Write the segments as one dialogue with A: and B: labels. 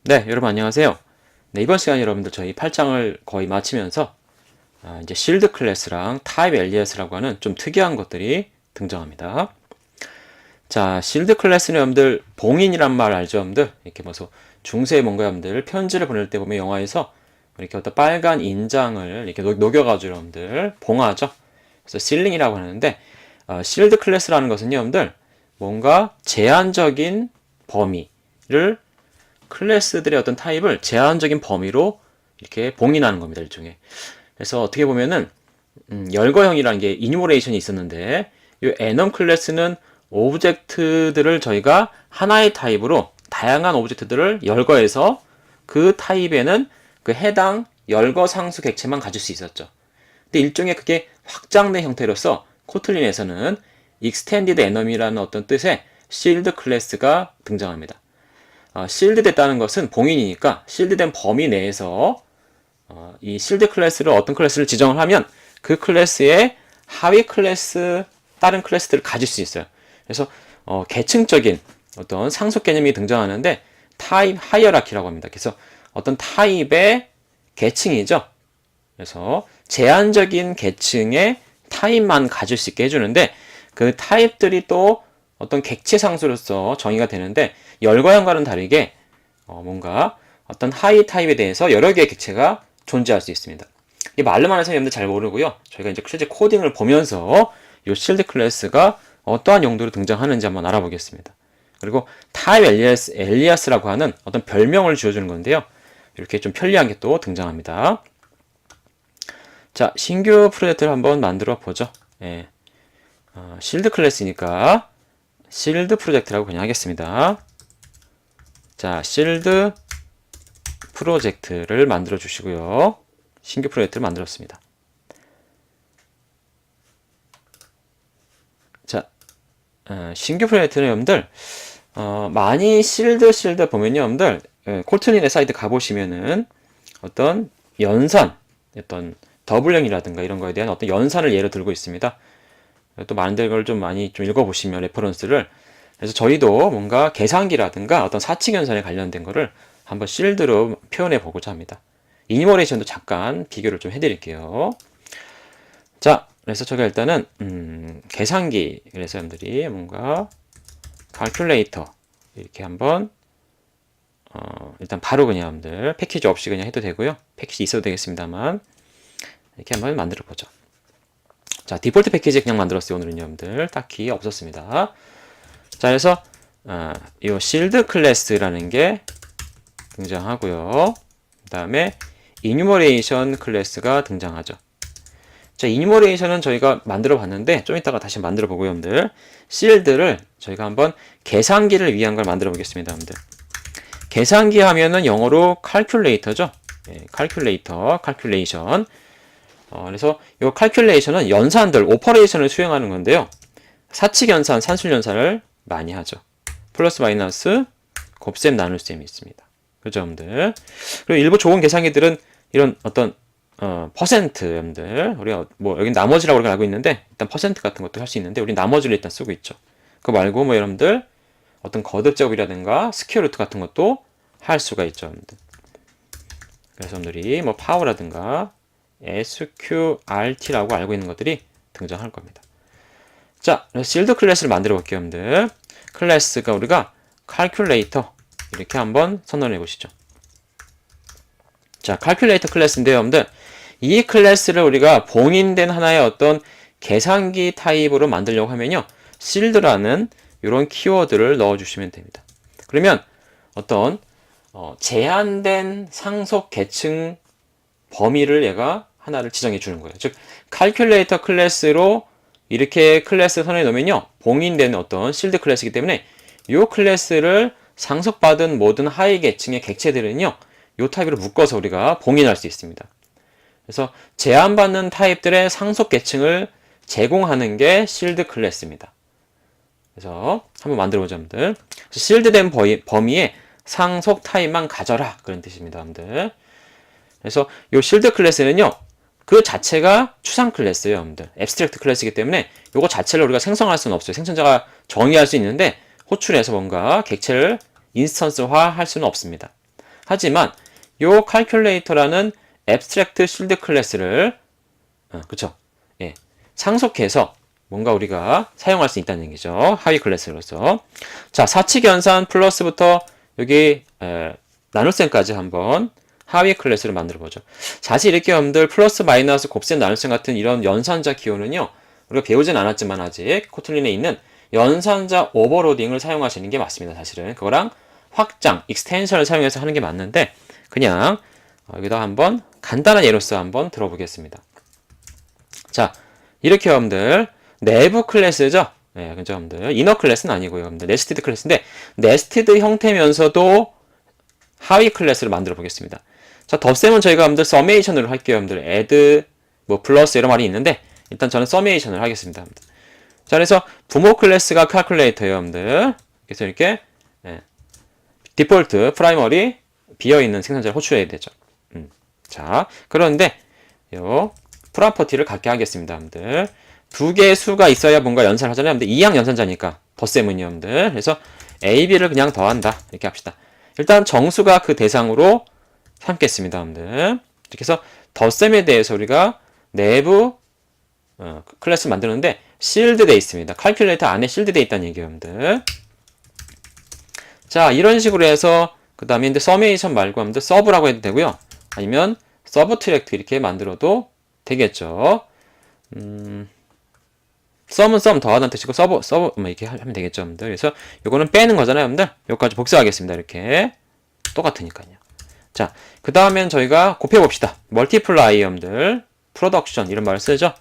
A: 네, 여러분 안녕하세요. 네, 이번 시간에 여러분들 저희 8장을 거의 마치면서 이제 실드 클래스랑 타입 엘리아스라고 하는 좀 특이한 것들이 등장합니다. 자, 실드 클래스는 여러분들 봉인이란 말 알죠, 여러분들? 이렇게 뭐서 중세 뭔가 여러분들 편지를 보낼 때 보면 영화에서 이렇게 어떤 빨간 인장을 이렇게 녹여가지고 여러분들 봉하죠. 그래서 실링이라고 하는데 실드 클래스라는 것은요, 여러분들 뭔가 제한적인 범위를 클래스들의 어떤 타입을 제한적인 범위로 이렇게 봉인하는 겁니다, 일종의. 그래서 어떻게 보면은 열거형이라는 게 이뉴머레이션이 있었는데 이 애넘 클래스는 오브젝트들을 저희가 하나의 타입으로 다양한 오브젝트들을 열거해서 그 타입에는 그 해당 열거 상수 객체만 가질 수 있었죠. 근데 일종의 그게 확장된 형태로서 코틀린에서는 Extended Enum이라는 어떤 뜻의 Shield 클래스가 등장합니다. 실드 됐다는 것은 봉인이니까 실드된 범위 내에서 이 실드 클래스를 어떤 클래스를 지정을 하면 그 클래스의 하위 클래스 다른 클래스들을 가질 수 있어요. 그래서 계층적인 어떤 상속 개념이 등장하는데 타입 하이어라키라고 합니다. 그래서 어떤 타입의 계층이죠. 그래서 제한적인 계층의 타입만 가질 수 있게 해주는데 그 타입들이 또 어떤 객체 상수로서 정의가 되는데 열거형과는 다르게 뭔가 어떤 하위 타입에 대해서 여러 개의 객체가 존재할 수 있습니다. 이 말로만 해서 여러분들 잘 모르고요. 저희가 이제 실제 코딩을 보면서 이 실드 클래스가 어떠한 용도로 등장하는지 한번 알아보겠습니다. 그리고 타입 엘리아스라고 하는 어떤 별명을 지어주는 건데요. 이렇게 좀 편리한 게 또 등장합니다. 자, 신규 프로젝트를 한번 만들어 보죠. 예. 실드 클래스니까 실드 프로젝트라고 그냥 하겠습니다. 자, 실드 프로젝트를 만들어 주시고요. 신규 프로젝트를 만들었습니다. 자, 신규 프로젝트는 여러분들 많이 실드 보면요, 여러분들 콜틀린의 사이트 가보시면은 어떤 연산, 어떤 더블형이라든가 이런 거에 대한 어떤 연산을 예로 들고 있습니다. 또 많은 걸 좀 많이 좀 읽어보시면 레퍼런스를. 그래서 저희도 뭔가 계산기라든가 어떤 사칙 연산에 관련된 거를 한번 실드로 표현해 보고자 합니다. 이니머레이션도 잠깐 비교를 좀 해드릴게요. 자, 그래서 저가 일단은 계산기, 그래서 여러분들이 뭔가 calculator 이렇게 한번 일단 바로 그냥 여러분들 패키지 없이 그냥 해도 되고요. 패키지 있어도 되겠습니다만 이렇게 한번 만들어 보죠. 자, 디폴트 패키지 그냥 만들었어요. 오늘은 여러분들 딱히 없었습니다. 자, 그래서 이 실드 클래스라는 게 등장하고요. 그 다음에 이뉴머레이션 클래스가 등장하죠. 자, 이뉴머레이션은 저희가 만들어 봤는데 좀 이따가 다시 만들어 보고요, 여러분들. 실드를 저희가 한번 계산기를 위한 걸 만들어 보겠습니다, 여러분들. 계산기 하면은 영어로 calculator죠. 예, calculator, calculation. 그래서 이 calculation은 연산들, 오퍼레이션을 수행하는 건데요. 사칙 연산, 산술 연산을 많이 하죠. 플러스 마이너스, 곱셈 나눗셈이 있습니다. 그죠, 여러분들? 그리고 일부 좋은 계산기들은 이런 어떤 퍼센트, 여러분들. 우리가 뭐 여기 나머지라고 우리가 알고 있는데 일단 퍼센트 같은 것도 할 수 있는데 우리 나머지를 일단 쓰고 있죠. 그거 말고 뭐 여러분들 어떤 거듭 제곱이라든가 스퀘어 루트 같은 것도 할 수가 있죠, 여러분들. 그래서 여러분들이 뭐 파워라든가 SQRT라고 알고 있는 것들이 등장할 겁니다. 자, 실드 클래스를 만들어 볼게요, 여러분들. 클래스가 우리가 calculator 이렇게 한번 선언해 보시죠. 자, calculator 클래스인데요, 여러분들. 이 클래스를 우리가 봉인된 하나의 어떤 계산기 타입으로 만들려고 하면요, shield라는 이런 키워드를 넣어 주시면 됩니다. 그러면 어떤 제한된 상속 계층 범위를 얘가 하나를 지정해 주는 거예요. 즉, calculator 클래스로 이렇게 클래스 선언해 놓으면요, 봉인된 어떤 실드 클래스이기 때문에 이 클래스를 상속받은 모든 하위 계층의 객체들은요, 이 타입으로 묶어서 우리가 봉인할 수 있습니다. 그래서 제한받는 타입들의 상속 계층을 제공하는 게 실드 클래스입니다. 그래서 한번 만들어 보죠, 여러분들. 실드된 범위에 상속 타입만 가져라, 그런 뜻입니다, 여러분들. 그래서 이 실드 클래스는요, 그 자체가 추상 클래스예요, 여러분들. 앱스트랙트 클래스이기 때문에 이거 자체를 우리가 생성할 수는 없어요. 생성자가 정의할 수 있는데 호출해서 뭔가 객체를 인스턴스화 할 수는 없습니다. 하지만 요 calculator라는 abstract shield 클래스를 그쵸? 예, 상속해서 뭔가 우리가 사용할 수 있다는 얘기죠. 하위 클래스로서. 자, 사칙 연산 플러스부터 여기 나눗셈까지 한번 하위 클래스를 만들어 보죠. 사실 이렇게 여러분들 플러스 마이너스 곱셈 나눗셈 같은 이런 연산자 기호는요, 우리가 배우진 않았지만 아직 코틀린에 있는 연산자 오버로딩을 사용하시는 게 맞습니다. 사실은 그거랑 확장, 익스텐션을 사용해서 하는 게 맞는데 그냥 여기다 한번 간단한 예로서 한번 들어보겠습니다. 자, 이렇게 여러분들 내부 클래스죠. 네, 그죠, 여러분들. 이너 클래스는 아니고요, 여러분들. 네스티드 클래스인데 네스티드 형태면서도 하위 클래스를 만들어 보겠습니다. 자, 덧셈은 저희가 여러분들 서메이션으로 할게요, 여러분들. add, 뭐 플러스 이런 말이 있는데 일단 저는 서메이션을 하겠습니다, 여러분들. 자, 그래서 부모 클래스가 calculator예요, 여러분들. 그래서 이렇게 디폴트 프라이머리 비어 있는 생성자를 호출해야 되죠. 자, 그런데 요 프로퍼티를 갖게 하겠습니다, 여러분들. 두 개의 수가 있어야 뭔가 연산을 하잖아요, 여러분들. 이항 연산자니까 덧셈은요, 여러분들. 그래서 a, b를 그냥 더한다 이렇게 합시다. 일단 정수가 그 대상으로 삼겠습니다, 여러분들. 이렇게 해서 덧셈에 대해서 우리가 내부 클래스 만드는데 실드돼 있습니다. 칼큘레이터 안에 실드돼 있다는 얘기예요, 여러분들. 자, 이런 식으로 해서 그 다음에 근데 서메이션 말고 여러분들 서브라고 해도 되고요. 아니면 서브트랙트 이렇게 만들어도 되겠죠. 썸은 썸 더하다는 뜻이고 서브 뭐 이렇게 하면 되겠죠, 여러분들. 그래서 요거는 빼는 거잖아요, 여러분들. 요까지 복사하겠습니다. 이렇게 똑같으니까요. 자, 그 다음엔 저희가 곱해봅시다. 멀티플라이, 여러분들. 프로덕션 이런 말을 쓰죠.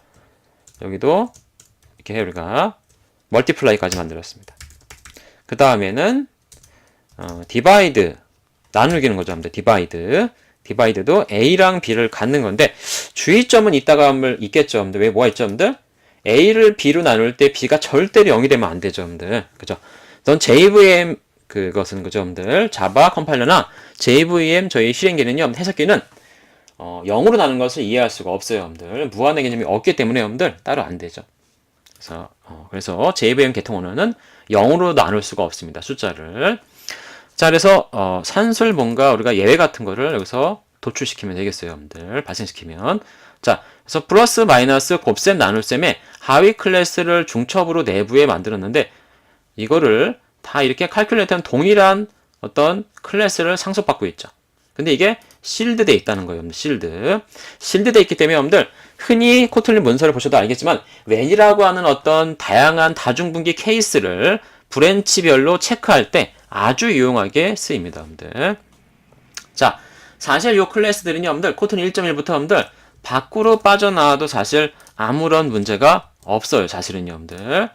A: 여기도 이렇게 우리가 멀티플라이까지 만들었습니다. 그 다음에는 디바이드 나누기는 거죠, 여러분들. 디바이드도 a랑 b를 갖는 건데 주의점은 이따가 한번 있겠죠, 여러분들. 왜 뭐가 있죠, 여러분들? a를 b로 나눌 때 b가 절대로 0이 되면 안 되죠, 여러분들. 그죠? 넌 JVM 그것은 그죠, 여러분들. 자바 컴파일러나 JVM 저희 실행기는요, 해석기는 0으로 나눈 것을 이해할 수가 없어요, 여러분들. 무한의 개념이 없기 때문에 여러분들 따로 안 되죠. 그래서 JVM 계통 언어는 0으로 나눌 수가 없습니다, 숫자를. 자, 그래서 산술 뭔가 우리가 예외 같은 거를 여기서 도출시키면 되겠어요, 여러분들. 발생시키면. 자, 그래서 플러스 마이너스 곱셈 나눗셈의 하위 클래스를 중첩으로 내부에 만들었는데 이거를 다 이렇게 칼큘레이터는 동일한 어떤 클래스를 상속받고 있죠. 근데 이게 실드돼 있다는 거예요, 여러분들. 실드돼 있기 때문에 여러분들 흔히 코틀린 문서를 보셔도 알겠지만 when이라고 하는 어떤 다양한 다중분기 케이스를 브랜치별로 체크할 때 아주 유용하게 쓰입니다, 여러분들. 자, 사실 이 클래스들은 여러분들 코틀린 1.1부터 여러분들 밖으로 빠져나와도 사실 아무런 문제가 없어요, 사실은 여러분들.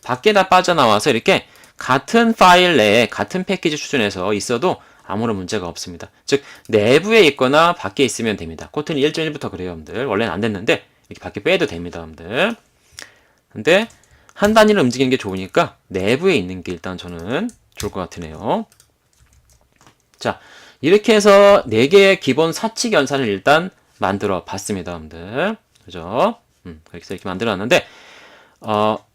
A: 밖에 다 빠져나와서 이렇게 같은 파일 내에 같은 패키지 수준에서 있어도 아무런 문제가 없습니다. 즉 내부에 있거나 밖에 있으면 됩니다. 코틀린 1.1부터 그래요, 여러분들. 원래는 안 됐는데 이렇게 밖에 빼도 됩니다, 여러분들. 근데 한 단위로 움직이는 게 좋으니까 내부에 있는 게 일단 저는 좋을 것 같으네요. 자, 이렇게 해서 4개의 기본 사칙 연산을 일단 만들어 봤습니다, 여러분들. 그죠? 그래서 이렇게 만들어 놨는데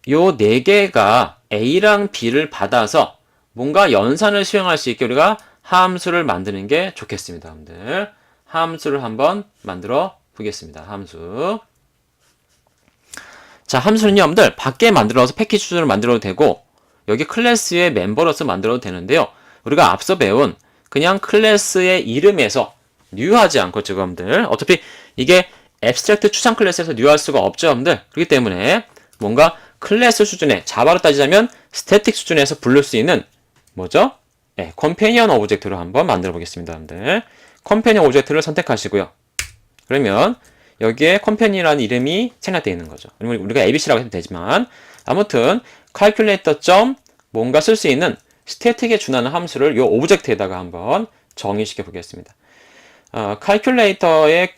A: 요 4개가 A랑 B를 받아서 뭔가 연산을 수행할 수 있게 우리가 함수를 만드는 게 좋겠습니다, 여러분들. 함수를 한번 만들어 보겠습니다. 함수. 자, 함수는요, 여러분들 밖에 만들어서 패키지 수준으로 만들어도 되고 여기 클래스의 멤버로서 만들어도 되는데요. 우리가 앞서 배운 그냥 클래스의 이름에서 뉴하지 않고 지금 여러분들 어차피 이게 앱스트랙트 추상 클래스에서 뉴할 수가 없죠, 여러분들. 그렇기 때문에 뭔가 클래스 수준의 자바로 따지자면 스태틱 수준에서 부를 수 있는 뭐죠? 네, 컴패니언 오브젝트로 한번 만들어 보겠습니다, 여러분들. 컴패니언 오브젝트를 선택하시고요. 그러면 여기에 컴패니언이라는 이름이 생략되어 있는 거죠. 우리가 ABC라고 해도 되지만 아무튼 calculator 점 뭔가 쓸 수 있는 스태틱에 준하는 함수를 이 오브젝트에다가 한번 정의시켜 보겠습니다. calculator의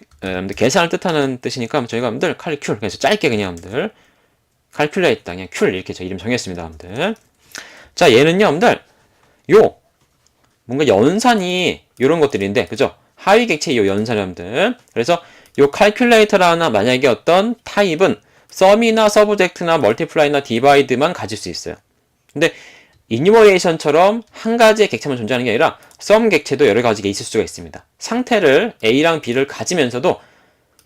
A: 계산을 뜻하는 뜻이니까 저희가 여러분들 calcul 그래서 짧게 그냥 여러분들 calculate 그냥 쿨 이렇게 저 이름 정했습니다, 여러분들. 자, 얘는요, 여러분들 요 뭔가 연산이 이런 것들인데 그죠? 하위 객체의 요 연산 여러분들. 그래서 요 calculator라는 만약에 어떤 타입은 썸이나 서브젝트나 멀티플라이나 디바이드만 가질 수 있어요. 근데 이뉴머레이션처럼 한 가지의 객체만 존재하는 게 아니라 썸 객체도 여러 가지가 있을 수가 있습니다. 상태를 A랑 B를 가지면서도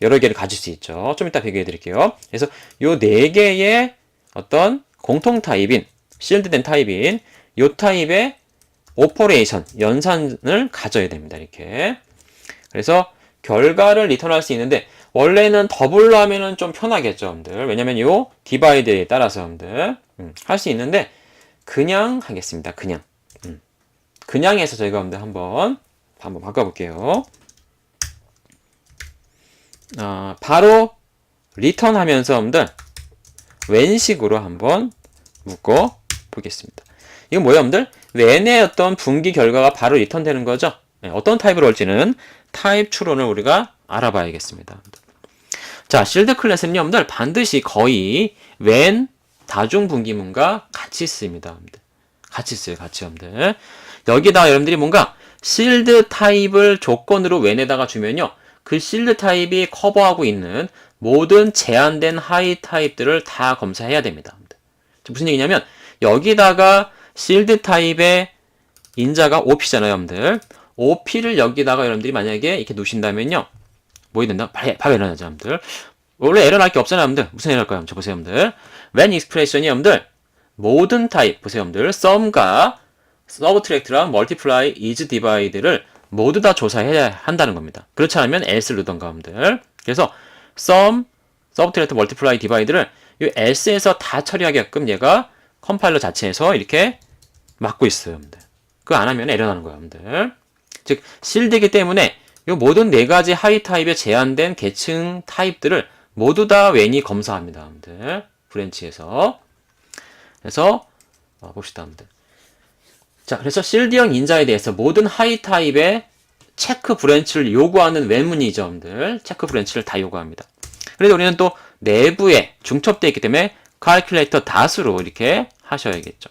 A: 여러 개를 가질 수 있죠. 좀 이따 비교해 드릴게요. 그래서 요 네 개의 어떤 공통 타입인, 실드된 타입인 요 타입의 오퍼레이션, 연산을 가져야 됩니다. 이렇게. 그래서 결과를 리턴할 수 있는데 원래는 더블로 하면은 좀 편하겠죠, 여러분들. 왜냐면 요 디바이드에 따라서 여러분들 할 수 있는데 그냥 하겠습니다. 그냥. 그냥 해서 저희가 여러분들 한번 바꿔볼게요. 바로 리턴 하면서 여러분들 웬식으로 한번 묶어 보겠습니다. 이건 뭐예요, 여러분들? 웬의 어떤 분기 결과가 바로 리턴 되는 거죠. 네, 어떤 타입으로 올지는 타입 추론을 우리가 알아봐야겠습니다. 자, 실드 클래스는 여러분들 반드시 거의 웬 다중 분기문과 같이 쓰입니다. 여러분들. 같이 써요, 같이 여러분들. 여기다가 여러분들이 뭔가 실드 타입을 조건으로 웬에다가 주면요. 그 실드 타입이 커버하고 있는 모든 제한된 하위 타입들을 다 검사해야 됩니다. 무슨 얘기냐면 여기다가 실드 타입의 인자가 OP잖아요, 여러분들. OP를 여기다가 여러분들이 만약에 이렇게 놓으신다면요. 뭐 된다? 바로 일어나죠, 여러분들. 원래 에러 날 게 없잖아요, 여러분들. 무슨 에러 날까요? 저 보세요, 여러분들. when expression이 여러분들 모든 타입 보세요, 여러분들. sum과 subtract랑 multiply, is, divide를 모두 다 조사해야 한다는 겁니다. 그렇지 않으면 else를 넣던가, 여러분들. 그래서 sum, subtract, multiply, divide를 이 else에서 다 처리하게끔 얘가 컴파일러 자체에서 이렇게 막고 있어요, 여러분들. 그거 안 하면 에러 나는 거예요, 여러분들. 즉 실드이기 때문에 이 모든 네 가지 하위 타입에 제한된 계층 타입들을 모두 다 웬이 검사합니다, 여러분들. 브랜치에서. 그래서 봅시다, 여러분들. 자, 그래서 실드형 인자에 대해서 모든 하위 타입의 체크 브랜치를 요구하는 웬문이죠, 여러분들. 체크 브랜치를 다 요구합니다. 그래서 우리는 또 내부에 중첩되어 있기 때문에 calculator 닷으로 이렇게 하셔야겠죠.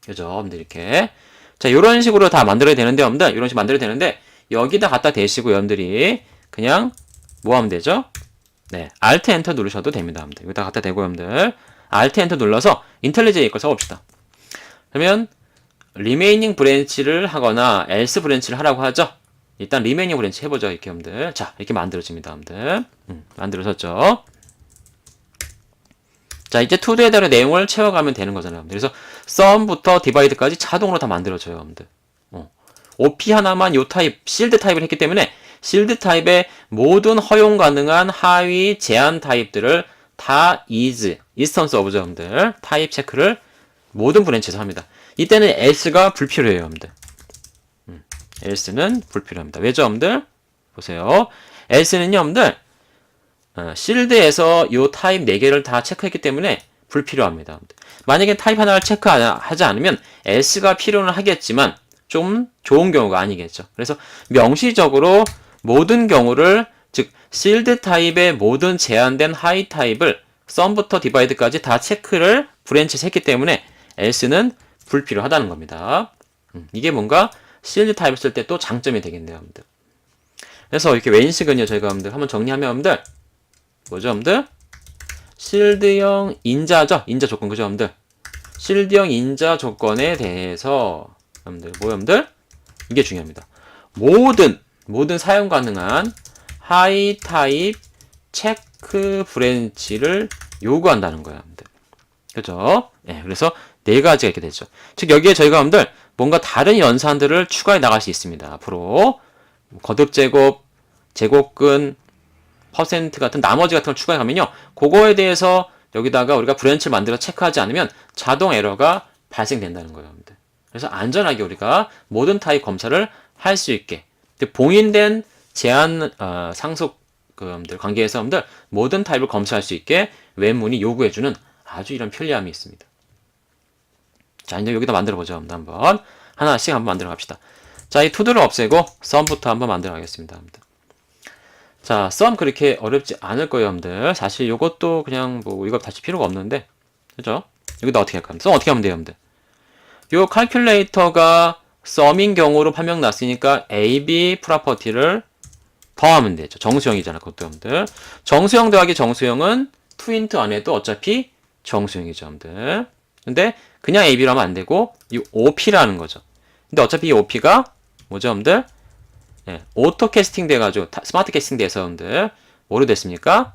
A: 그죠, 여러분들 이렇게. 자, 이런 식으로 다 만들어야 되는데, 여러분들 이런 식으로 만들어야 되는데 여기다 갖다 대시고 여러분들이 그냥 뭐 하면 되죠? 네, Alt Enter 누르셔도 됩니다, 여러분들. 여기다 갖다 대고 여러분들 Alt Enter 눌러서 IntelliJ 걸 써봅시다. 그러면 remaining 브랜치를 하거나 else 브랜치를 하라고 하죠. 일단 remaining 브랜치 해보죠, 이렇게 여러분들. 자, 이렇게 만들어집니다, 여러분들. 만들어졌죠. 자, 이제 to도에 대한 내용을 채워가면 되는 거잖아요, 여러분들. 그래서 sum부터 divide까지 자동으로 다 만들어져요, 여러분들. OP 하나만 요 타입, 실드 타입을 했기 때문에 실드 타입의 모든 허용 가능한 하위 제한 타입들을 다 is, instance of죠, 여러분들. 타입 체크를 모든 브랜치에서 합니다. 이때는 else가 불필요해요, 여러분들. else는 불필요합니다. 왜죠, 여러분들? 보세요. else는요, 여러분들. 실드에서 이 타입 4개를 다 체크했기 때문에 불필요합니다. 만약에 타입 하나를 체크하지 않으면 else가 필요는 하겠지만 좀 좋은 경우가 아니겠죠. 그래서 명시적으로 모든 경우를 즉 실드 타입의 모든 제한된 하위 타입을 sum부터 divide까지 다 체크를 브랜치에서 했기 때문에 else는 불필요하다는 겁니다. 이게 뭔가 실드 타입을 쓸 때 또 장점이 되겠네요, 여러분들. 그래서 이렇게 웬식은요, 저희가 여러분들 한번 정리하면 여러분들 뭐죠, 여러분들? 실드형 인자죠? 인자 조건, 그죠, 여러분들? 실드형 인자 조건에 대해서, 여러분들, 뭐, 여러분들? 이게 중요합니다. 모든 사용 가능한 하이 타입 체크 브랜치를 요구한다는 거예요, 여러분들. 그죠? 네, 그래서 네 가지가 이렇게 되죠. 즉, 여기에 저희가 여러분들 뭔가 다른 연산들을 추가해 나갈 수 있습니다. 앞으로. 거듭 제곱, 제곱근, 퍼센트 같은 나머지 같은 걸 추가해 가면요. 그거에 대해서 여기다가 우리가 브랜치를 만들어 체크하지 않으면 자동 에러가 발생된다는 거예요, 여러분들. 그래서 안전하게 우리가 모든 타입 검사를 할 수 있게 봉인된 제한 상속 여러분들 관계에서 여러분들 모든 타입을 검사할 수 있게 웬문이 요구해주는 아주 이런 편리함이 있습니다. 자, 이제 여기다 만들어 보죠, 여러분들. 한번 하나씩 한번 만들어 갑시다. 자, 이 투두를 없애고 썸부터 한번 만들어 가겠습니다, 여러분들. 자, 썸 그렇게 어렵지 않을 거예요, 여러분들. 사실 요것도 그냥 뭐 이거 다시 필요가 없는데, 그죠? 여기다 어떻게 할까요? 썸 어떻게 하면 돼요, 여러분들? 요 칼큘레이터가 썸인 경우로 판명 났으니까 AB 프로퍼티를 더하면 되죠. 정수형이잖아, 그것도 여러분들. 정수형 더하기 정수형은 투인트 안 해도 어차피 정수형이죠, 여러분들. 근데 그냥 AB로 하면 안 되고 이 OP라는 거죠. 근데 어차피 이 OP가 뭐죠, 여러분들? 네, 오토 캐스팅 돼가지고 스마트 캐스팅 돼서 여러분들 뭐로 됐습니까?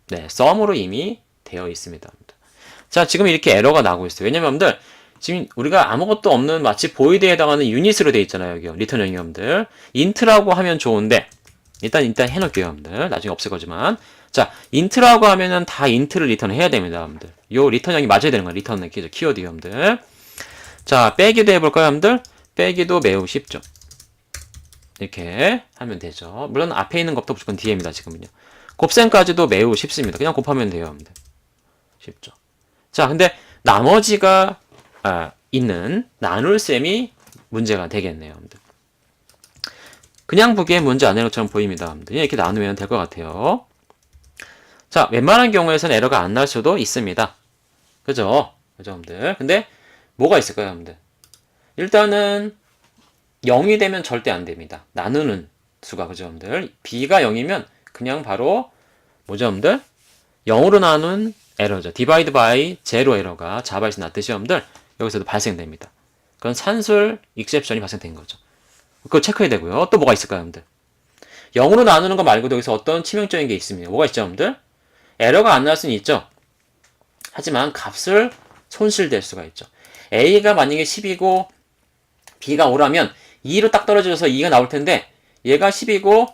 A: 네, 썸으로 이미 되어 있습니다. 자, 지금 이렇게 에러가 나고 있어요. 왜냐면 여러분들 지금 우리가 아무것도 없는 마치 보이드에 해당하는 유닛으로 되어 있잖아요. 여기요. 리턴형이 여러분들. 인트라고 하면 좋은데 일단 해놓을게요, 여러분들. 나중에 없을 거지만. 자, 인트라고 하면은 다 인트를 리턴해야 됩니다, 여러분들. 요 리턴형이 맞아야 되는 거예요. 리턴은 키워드, 여러분들. 자, 빼기도 해볼까요, 여러분들? 빼기도 매우 쉽죠. 이렇게 하면 되죠. 물론 앞에 있는 것도 무조건 뒤에입니다, 지금은요. 곱셈까지도 매우 쉽습니다. 그냥 곱하면 돼요, 여러분들. 쉽죠. 자, 근데 나머지가 있는 나눌셈이 문제가 되겠네요, 여러분들. 그냥 보기엔 문제 안 되는 것처럼 보입니다, 여러분들. 이렇게 나누면 될 것 같아요. 자, 웬만한 경우에서는 에러가 안 날 수도 있습니다. 그죠, 여러분들. 근데 뭐가 있을까요, 여러분들? 일단은 0이 되면 절대 안 됩니다. 나누는 수가, 그죠, 여러분들? b가 0이면 그냥 바로 뭐죠, 여러분들? 0으로 나눈 에러죠. divide by 0 에러가 자바에서 났듯이 여러분들 여기서도 발생됩니다. 그건 산술 익셉션이 발생된 거죠. 그거 체크해야 되고요. 또 뭐가 있을까요, 여러분들? 0으로 나누는 거 말고도 여기서 어떤 치명적인 게 있습니다. 뭐가 있죠, 여러분들? 에러가 안 날 수는 있죠. 하지만 값을 손실될 수가 있죠. A가 만약에 10이고 B가 5라면 2로 딱 떨어져서 2가 나올 텐데 얘가 10이고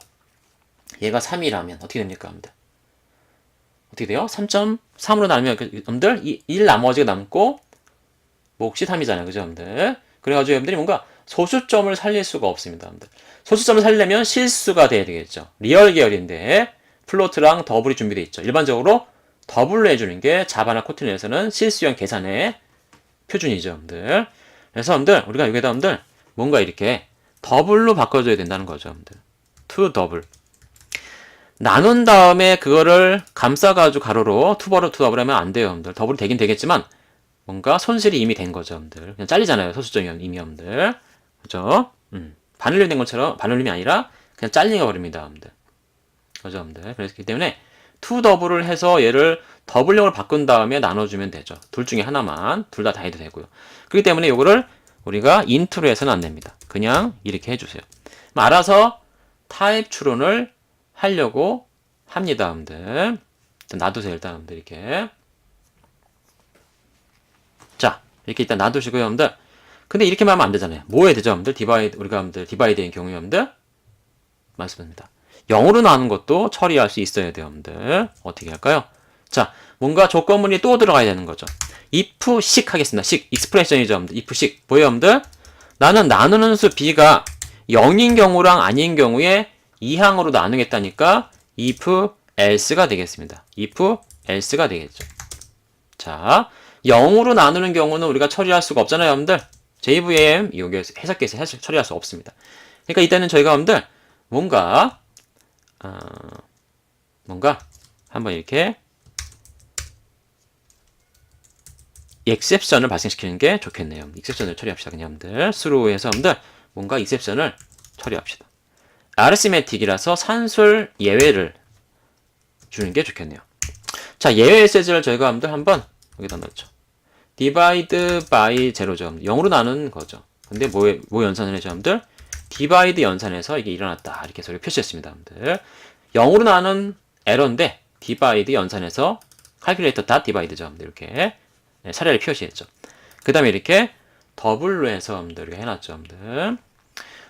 A: 얘가 3이라면 어떻게 됩니까, 여러분들? 어떻게 돼요? 3.3으로 나누면 여러분들 1 나머지가 남고 몫이 3이잖아요. 그죠, 여러분들? 그래가지고 여러분들이 뭔가 소수점을 살릴 수가 없습니다, 여러분들. 소수점을 살리려면 실수가 돼야 되겠죠. 리얼 계열인데 플로트랑 더블이 준비되어 있죠. 일반적으로 더블로 해주는 게 자바나 코틀린에서는 실수형 계산의 표준이죠, 여러분들. 그래서 여러분들 우리가 여기다 여러분들 뭔가 이렇게 더블로 바꿔줘야 된다는 거죠, 여러분들. 투 더블. 나눈 다음에 그거를 감싸가지고 가로로 투 더블 하면 안 돼요, 여러분들. 더블이 되긴 되겠지만 뭔가 손실이 이미 된 거죠, 여러분들. 그냥 잘리잖아요, 소수점이 이미, 여러분들. 그죠? 반올림 된 것처럼 반올림이 아니라 그냥 잘리가 버립니다, 여러분들. 그죠, 여러분들. 그렇기 때문에 투 더블을 해서 얘를 더블형으로 바꾼 다음에 나눠주면 되죠. 둘 중에 하나만, 둘 다 해도 되고요. 그렇기 때문에 이거를 우리가 인트로 해서는 안 됩니다. 그냥 이렇게 해주세요. 알아서 타입 추론을 하려고 합니다, 여러분들. 일단 놔두세요, 일단 여러분들 이렇게. 자, 이렇게 일단 놔두시고요, 여러분들. 근데 이렇게만 하면 안 되잖아요. 뭐 해야 되죠, 여러분들? 우리가 여러분들 디바이드인 경우에 여러분들 말씀드립니다. 0으로 나누는 것도 처리할 수 있어야 돼요, 여러분들. 어떻게 할까요? 자, 뭔가 조건문이 또 들어가야 되는 거죠. if 식 하겠습니다. 식, 익스프레션이죠, 여러분들. if 식. 뭐예요, 여러분들? 나는 나누는 수 b가 0인 경우랑 아닌 경우에 이항으로 나누겠다니까 if else가 되겠습니다. if else가 되겠죠. 자, 0으로 나누는 경우는 우리가 처리할 수가 없잖아요, 여러분들. JVM 여기 해석계에서 처리할 수 없습니다. 그러니까 이때는 저희가 여러분들 뭔가 한번 이렇게 exception을 발생시키는 게 좋겠네요. exception을 처리합시다. 그냥 여러분들 수로해서 여러분들 뭔가 exception을 처리합시다. arithmetic이라서 산술 예외를 주는 게 좋겠네요. 자, 예외 메시지를 저희가 여러분들 한번 여기다 넣죠. divide by 0죠. 0으로 나누는 거죠. 근데 뭐 연산을 해죠, 여러분들? divide 연산해서 이게 일어났다. 이렇게 해서 표시했습니다, 여러분들. 0으로 나눈 에러인데 divide 연산해서 calculator.divide죠, 여러분들. 이렇게 사례를 표시했죠. 그 다음에 이렇게 더블로 해서 여러분들 이렇게 해놨죠, 여러분들.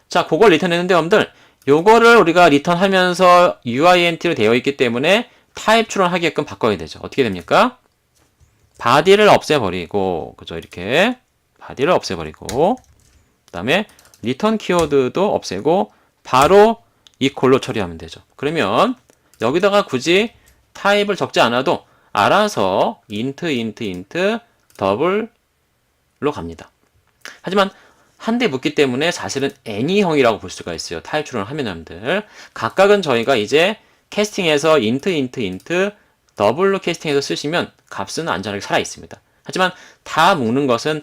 A: 자, 그걸 리턴했는데 여러분들 요거를 우리가 리턴하면서 UINT로 되어 있기 때문에 타입 추론하게끔 바꿔야 되죠. 어떻게 됩니까? 바디를 없애버리고, 그죠? 이렇게 바디를 없애버리고, 그 다음에 리턴 키워드도 없애고 바로 이퀄로 처리하면 되죠. 그러면 여기다가 굳이 타입을 적지 않아도 알아서 int 더블로 갑니다. 하지만 한 대 붙기 때문에 사실은 any형이라고 볼 수가 있어요. 타입 추론을 하면 여러분들 각각은 저희가 이제 캐스팅해서 int 더블로 캐스팅해서 쓰시면 값은 안전하게 살아 있습니다. 하지만 다 묶는 것은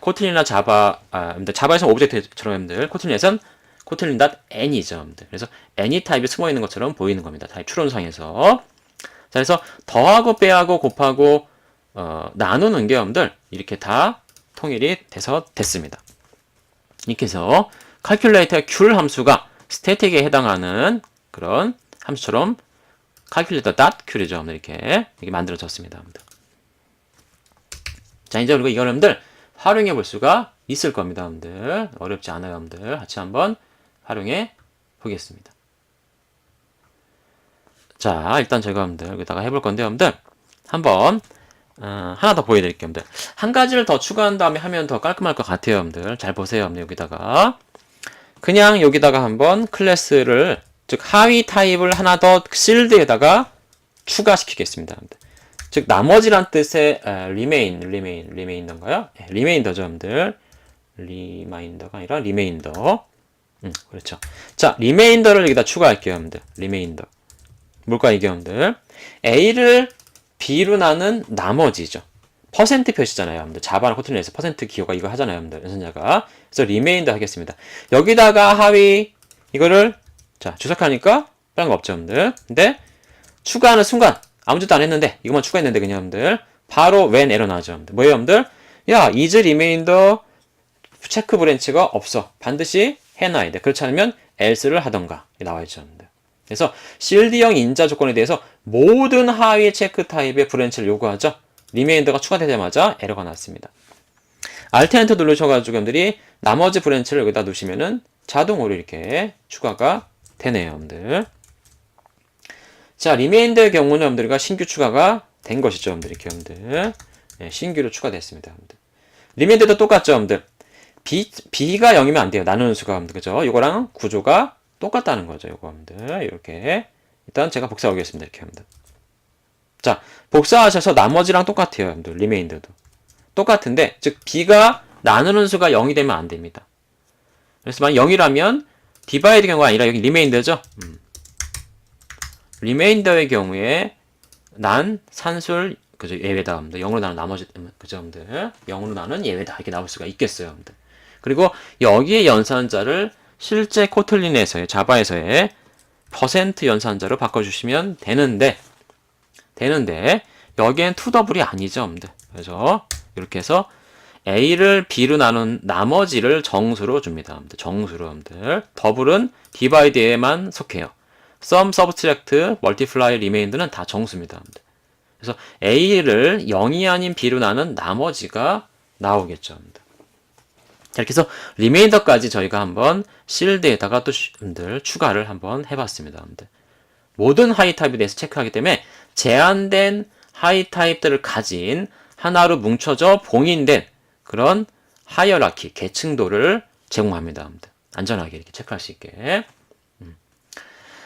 A: 코틀린이나 자바에서 오브젝트처럼 여러분들 코틀린에선 kotlin.any죠, 여러분들. 그래서 any 타입이 숨어 있는 것처럼 보이는 겁니다. 타입 추론상에서. 자, 그래서 더하고 빼하고 곱하고 나누는 게 여러분들 이렇게 다 통일이 돼서 됐습니다. 이렇게 해서 calculate의 귤 함수가 static에 해당하는 그런 함수처럼 calculator.q이죠. 이렇게 만들어졌습니다. 자, 이제 그리고 이거 여러분들 활용해 볼 수가 있을 겁니다. 여러분들 어렵지 않아요. 여러분들 같이 한번 활용해 보겠습니다. 자, 일단 제가 여러분들 여기다가 해볼 건데 여러분들 한번 하나 더 보여드릴게요. 여러분들 한 가지를 더 추가한 다음에 하면 더 깔끔할 것 같아요. 여러분들 잘 보세요. 여러분들 여기다가 그냥 여기다가 한번 클래스를 즉 하위 타입을 하나 더 실드에다가 추가시키겠습니다. 여러분들. 즉 나머지란 뜻의 리메인더인가요? 리메인더죠, 여러분들. 리마인더가 아니라 리메인더. 그렇죠. 자, 리메인더를 여기다 추가할게요, 여러분들. 리메인더. 뭘까 이게 여러분들? A를 B로 나눈 나머지죠. 퍼센트 표시잖아요, 여러분들. 자바나 코틀린에서 퍼센트 기호가 이거 하잖아요, 여러분들. 연산자가. 그래서 리메인더 하겠습니다. 여기다가 하위 이거를 자 주석하니까 다른 거 없죠, 여러분들. 근데 추가하는 순간 아무 짓도 안 했는데 이것만 추가했는데 그냥 여러분들 바로 when 에러 나죠, 여러분들. 뭐예요, 여러분들? 야, is remainder 체크 브랜치가 없어. 반드시 해놔야 돼. 그렇지 않으면 else를 하던가 나와있죠, 여러분들. 그래서 실드형 인자 조건에 대해서 모든 하위 체크 타입의 브랜치를 요구하죠. 리메인더가 추가되자마자 에러가 났습니다. Alt Enter 누르셔가지고 여러분들이 나머지 브랜치를 여기다 놓으시면은 자동으로 이렇게 추가가 되네요, 여러분들. 자, 리메인더의 경우는 여러분들과 신규 추가가 된 것이죠, 여러분들. 이렇게 여러분들. 네, 신규로 추가됐습니다, 여러분들. 리메인더도 똑같죠, 여러분들. B가 0이면 안 돼요. 나누는 수가, 여러분들. 그죠? 이거랑 구조가 똑같다는 거죠, 요거, 여러분들. 이렇게. 일단 제가 복사하겠습니다, 이렇게, 여러분들. 자, 복사하셔서 나머지랑 똑같아요, 여러분들. 리메인더도. 똑같은데, 즉, B가 나누는 수가 0이 되면 안 됩니다. 그래서 만약 0이라면, 디바이드 경우가 아니라 여기 리메인더죠? 리메인더의 경우에, 난 산술, 그죠? 예외다, 여러분들. 0으로 나눈 나머지, 그죠, 여러분들? 0으로 나눈 예외다. 이렇게 나올 수가 있겠어요, 여러분들. 그리고 여기에 연산자를 실제 코틀린에서의, 자바에서의 퍼센트 연산자로 바꿔주시면 되는데, 여기엔 투더블이 아니죠, 여러분들. 그래서 이렇게 해서 A를 B로 나눈 나머지를 정수로 줍니다, 여러분들. 정수로, 여러분들. 더블은 디바이드에만 속해요. sum, subtract, multiply, remainder는 다 정수입니다, 여러분들. 그래서 A를 0이 아닌 B로 나눈 나머지가 나오겠죠, 여러분들. 자, 이렇게 해서 리메인더까지 저희가 한번 실드에다가 또 여러분들 추가를 한번 해봤습니다, 여러분들. 모든 하이 타입에 대해서 체크하기 때문에 제한된 하이 타입들을 가진 하나로 뭉쳐져 봉인된 그런 하이어라키, 계층도를 제공합니다, 여러분들. 안전하게 이렇게 체크할 수 있게.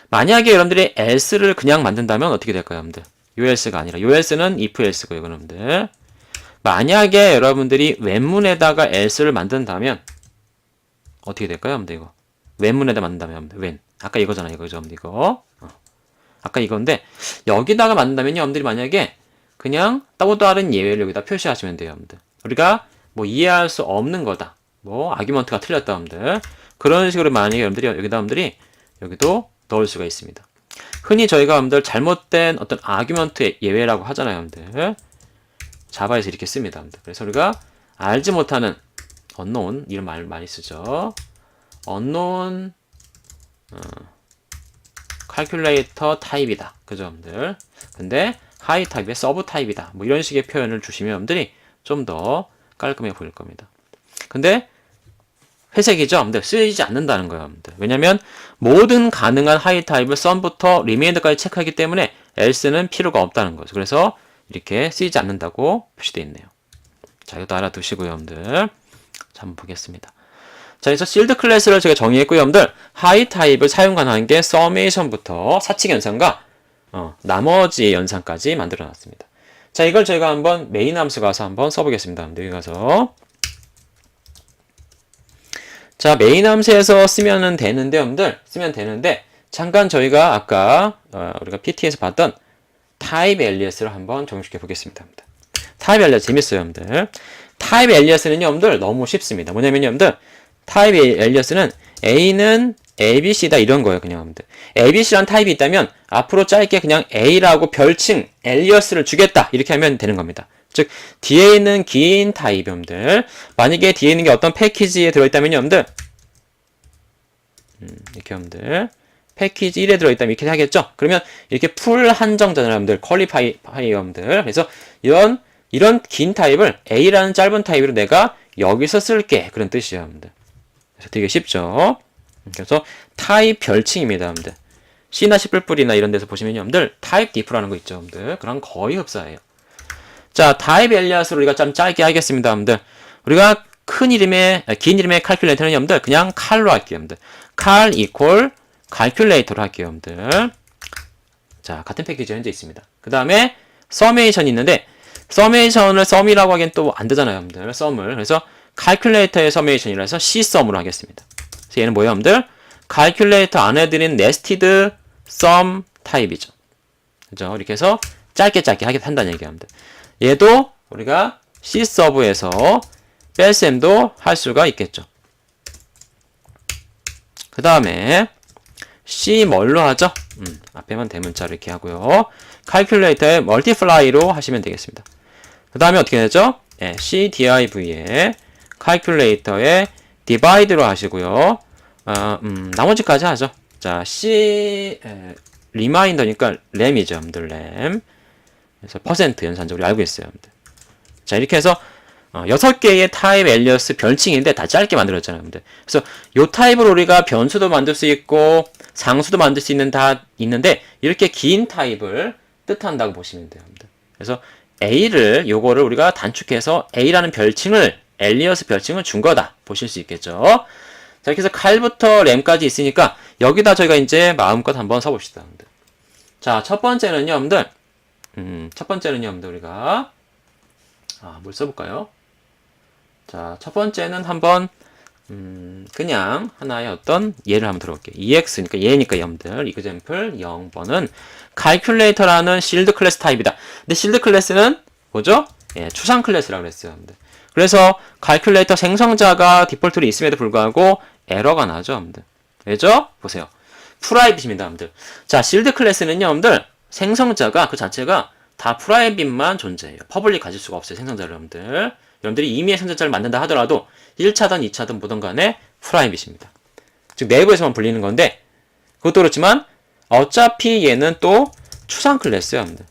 A: 만약에 여러분들이 else를 그냥 만든다면 어떻게 될까요, 여러분들? else가 아니라 else는 if else고요, 여러분들. 만약에 여러분들이 웬문에다가 else를 만든다면 어떻게 될까요, 여러분들? 이거 웬문에다 만든다면 여러분들 when 아까 이거잖아요, 이거죠, 여러분들. 이거 아까 이건데 여기다가 만든다면요, 여러분들이 만약에 그냥 또 다른 예외를 여기다 표시하시면 돼요, 여러분들. 우리가 뭐 이해할 수 없는 거다, 뭐 아규먼트가 틀렸다, 여러분들. 그런 식으로 만약에 여러분들이 여기다 여러분들이 여기도 넣을 수가 있습니다. 흔히 저희가 여러분들 잘못된 어떤 아규먼트 예외라고 하잖아요, 여러분들. 자바에서 이렇게 씁니다, 여러분들. 그래서 우리가 알지 못하는 unknown 이런 말 많이 쓰죠. unknown calculator 타입이다, 그죠, 여러분들. 근데 하이 타입의 서브 타입이다, 뭐 이런 식의 표현을 주시면 여러분들이 좀 더 깔끔해 보일 겁니다. 근데 회색이죠, 여러분들. 쓰이지 않는다는 거예요, 여러분들. 왜냐면 모든 가능한 하이 타입을 sum부터 remainder까지 체크하기 때문에 else는 필요가 없다는 거죠. 그래서 이렇게 쓰이지 않는다고 표시되어 있네요. 자, 이것도 알아두시고요, 여러분들. 자, 한번 보겠습니다. 자, 그래서 실드 클래스를 제가 정의했고요, 여러분들. 하이 타입을 사용 가능한 게 서메이션부터 사칙 연산과 나머지 연산까지 만들어 놨습니다. 자, 이걸 저희가 한번 메인 함수 가서 한번 써보겠습니다. 여기 가서. 자, 메인 함수에서 쓰면 되는데, 여러분들. 쓰면 되는데, 잠깐 저희가 아까, 우리가 PT에서 봤던 타입 엘리어스를 한번 적용시켜 보겠습니다. 타입 엘리어스 재밌어요, 여러분들. 타입 엘리어스는요, 여러분들, 너무 쉽습니다. 뭐냐면, 여러분들, 타입 엘리어스는 A는 ABC다 이런 거예요, 그냥 여러분들. ABC라는 타입이 있다면, 앞으로 짧게 그냥 A라고 별칭, 엘리어스를 주겠다. 이렇게 하면 되는 겁니다. 즉 뒤에 있는 긴 타입 여러분들, 만약에 뒤에 있는 게 어떤 패키지에 들어있다면 여러분들 이렇게 여러분들 패키지 1에 들어있다면 이렇게 하겠죠. 그러면 이렇게 풀 한정잖아요 여러분들, 퀄리파이 여러분들. 그래서 이런 긴 타입을 A라는 짧은 타입으로 내가 여기서 쓸게, 그런 뜻이에요 여러분들. 그래서 되게 쉽죠. 그래서 타입 별칭입니다 여러분들. C나 C++이나 이런 데서 보시면 여러분들 타입 diff라는 거 있죠 여러분들. 그런 거의 흡사해요. 자, 타입 엘리아스로 우리가 좀 짧게 하겠습니다 여러분들. 우리가 긴 이름의 칼큘레이터는 여러분들 그냥 칼로 할게요 여러분들. 칼 이퀄 칼큘레이터로 할게요 여러분들. 자, 같은 패키지가 현재 있습니다. 그 다음에 서메이션이 있는데, 서메이션을 썸이라고 하기엔 또 안 되잖아요 여러분들, 썸을. 그래서 칼큘레이터의 서메이션이라 해서 C썸으로 하겠습니다. 그래서 얘는 뭐예요 여러분들? 칼큘레이터 안에 들인 네스티드 썸 타입이죠. 그죠? 이렇게 해서 짧게 한다는 얘기예요 여러분들. 얘도 우리가 C서브에서 뺄셈도 할 수가 있겠죠. 그 다음에 C 뭘로 하죠? 앞에만 대문자로 이렇게 하고요. 칼큘레이터의 멀티플라이로 하시면 되겠습니다. 그 다음에 어떻게 되죠? CDIV에 칼큘레이터의 디바이드로 하시고요. 나머지까지 하죠. 자, 리마인더니까 램이죠, 여러분들, 램. 그래서 퍼센트 연산적으로 알고 있어요, 여러분들. 자, 이렇게 해서 6개의 타입 엘리어스 별칭인데 다 짧게 만들었잖아요, 여러분들. 그래서 요 타입으로 우리가 변수도 만들 수 있고 상수도 만들 수 있는 다 있는데, 이렇게 긴 타입을 뜻한다고 보시면 돼요, 여러분들. 그래서 요거를 우리가 단축해서 A라는 별칭을, 엘리어스 별칭을 준 거다 보실 수 있겠죠. 자, 이렇게 해서 칼부터 램까지 있으니까 여기다 저희가 이제 마음껏 한번 써봅시다, 여러분들. 자, 첫 번째는요, 여러분들. 우리가 뭘 써볼까요? 자, 첫 번째는 한번 그냥 하나의 어떤 예를 한번 들어볼게요. EX니까 얘니까 여러분들, example 0번은 calculator라는 실드 클래스 타입이다. 근데 실드 클래스는 뭐죠? 추상 클래스라고 그랬어요, 여러분들. 그래서 calculator 생성자가 디폴트로 있음에도 불구하고 에러가 나죠, 여러분들. 왜죠? 보세요. 프라이빗입니다, 여러분들. 자, 실드 클래스는요, 여러분들, 생성자가 그 자체가 다 프라이빗만 존재해요. 퍼블릭 가질 수가 없어요, 생성자를 여러분들. 여러분들이 임의의 생성자를 만든다 하더라도 1차든 2차든 뭐든 간에 프라이빗입니다. 즉 내부에서만 불리는 건데, 그것도 그렇지만 어차피 얘는 또 추상 클래스예요, 여러분들.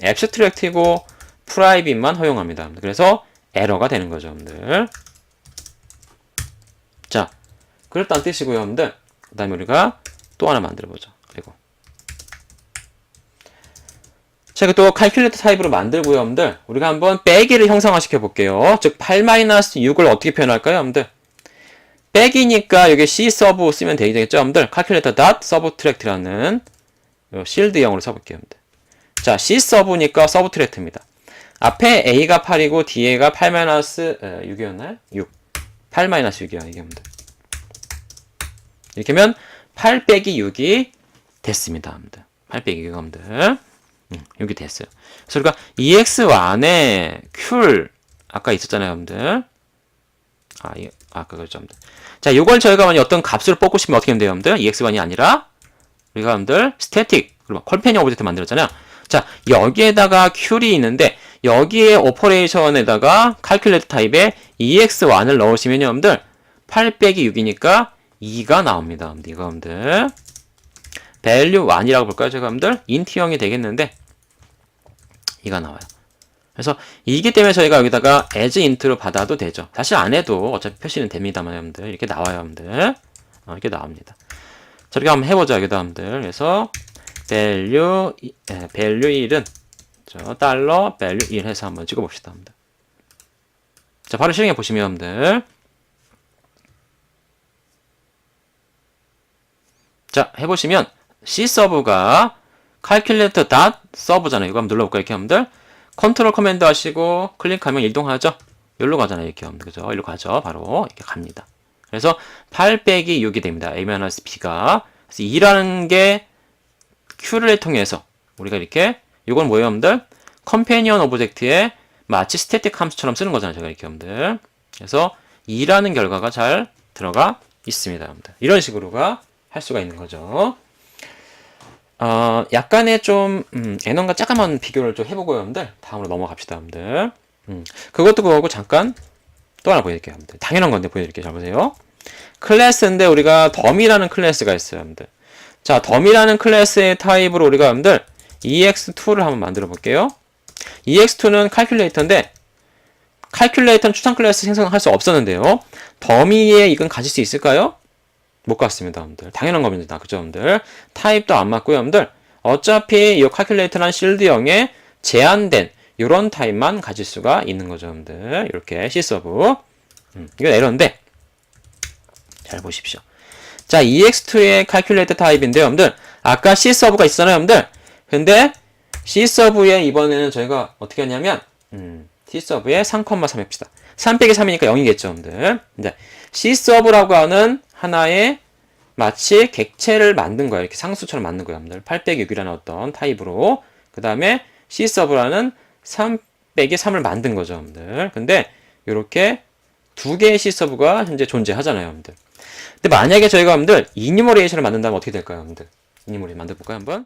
A: 앱스트랙트이고 프라이빗만 허용합니다, 여러분들. 그래서 에러가 되는 거죠, 여러분들. 자, 그렇다는 뜻이고요, 여러분들. 그 다음에 우리가 또 하나 만들어보죠. 그리고 자, 또 칼큘레이터 타입으로 만들고요, 여러분들. 우리가 한번 빼기를 형상화시켜 볼게요. 즉 8-6을 어떻게 표현할까요, 여러분들? 빼기니까 여기 C 서브 쓰면 되겠죠, 여러분들. calculator dot subtract라는 실드형으로 써볼게요, 여러분들. 자, C 서브니까 subtract입니다. 앞에 A가 8이고 뒤에가 8-6이었나요? 6. 8-6이야, 이게 여러분들. 이렇게 하면 8 빼기 6이 됐습니다, 여러분들. 8 빼기 6, 여러분들. 여기 됐어요. 그래서 우리가 EX1에 q 아까 있었잖아요, 여러분들. 아까 그랬죠, 여러분들. 자, 요걸 저희가 만약 어떤 값으로 뽑고 싶으면 어떻게 하면 돼요, 여러분들? EX1이 아니라 우리가 여러분들 스태틱, 그리고 컴패니언 오브젝트 만들었잖아요. 자, 여기에다가 큐리 있는데 여기에 오퍼레이션에다가 칼큘레이터 타입에 EX1을 넣으시면 여러분들 8 빼기 6이니까 2가 나옵니다, 여러분들. 이거 여러분들. value 1이라고 볼까요, 제가 여러분들? 인트형이 되겠는데 2가 나와요. 그래서 이기 때문에 저희가 여기다가 as int로 받아도 되죠. 사실 안 해도 어차피 표시는 됩니다만, 여러분들. 이렇게 나와요, 여러분들. 이렇게 나옵니다. 자, 이렇게 한번 해보죠, 여기다, 여러분들. 그래서 value 1은 달러 value 1 해서 한번 찍어봅시다, 여러분들. 자, 바로 실행해 보시면, 여러분들. 자, 해보시면 C서브가 calculator dot serve잖아요. 이거 한번 눌러볼까요, 이렇게 여러분들? 컨트롤 커맨드 하시고 클릭하면 이동하죠. 여기로 가잖아요, 이렇게 여러분들. 그죠? 여기로 가죠. 바로 이렇게 갑니다. 그래서 8 빼기 6이 됩니다. A-B가. 그래서 2라는 게 Q를 통해서 우리가 이렇게, 이건 뭐예요, 여러분들? 컴패니언 오브젝트에 마치 스태틱 함수처럼 쓰는 거잖아요, 제가 이렇게 여러분들. 그래서 2라는 결과가 잘 들어가 있습니다, 여러분들. 이런 식으로가 할 수가 있는 거죠. 약간의 좀, N1과 잠깐만 비교를 좀 해보고요, 여러분들. 다음으로 넘어갑시다, 여러분들. 그것도 그거고, 잠깐 또 하나 보여드릴게요, 여러분들. 당연한 건데 보여드릴게요. 잘 보세요. 클래스인데, 우리가 덤이라는 클래스가 있어요, 여러분들. 자, 덤이라는 클래스의 타입으로 우리가 여러분들, EX2를 한번 만들어 볼게요. EX2는 칼큘레이터인데, 칼큘레이터는 추상 클래스 생성할 수 없었는데요. 더미에 이건 가질 수 있을까요? 못 갔습니다, 여러분들. 당연한 겁니다. 그죠, 여러분들? 타입도 안 맞고요, 여러분들. 어차피 이 칼큘레이터란 실드형에 제한된 이런 타입만 가질 수가 있는 거죠, 여러분들. 이렇게 C서브. 이건 에러인데 잘 보십시오. 자, EX2의 칼큘레이터 타입인데요, 여러분들. 아까 C서브가 있었잖아요, 여러분들. 근데 C서브에 이번에는 저희가 어떻게 하냐면 C서브에 3,3 합시다. 3 빼기 3이니까 0이겠죠, 여러분들. 이제 C서브라고 하는 하나의 마치 객체를 만든 거예요. 이렇게 상수처럼 만든 거예요, 여러분들. 8 빼기 6이라는 어떤 타입으로. 그 다음에 C서브라는 3 빼기 3을 만든 거죠, 여러분들. 근데 이렇게 두 개의 C서브가 현재 존재하잖아요, 여러분들. 근데 만약에 저희가 여러분들 이니머레이션을 만든다면 어떻게 될까요, 여러분들? 이니머레이션 만들어볼까요, 한번?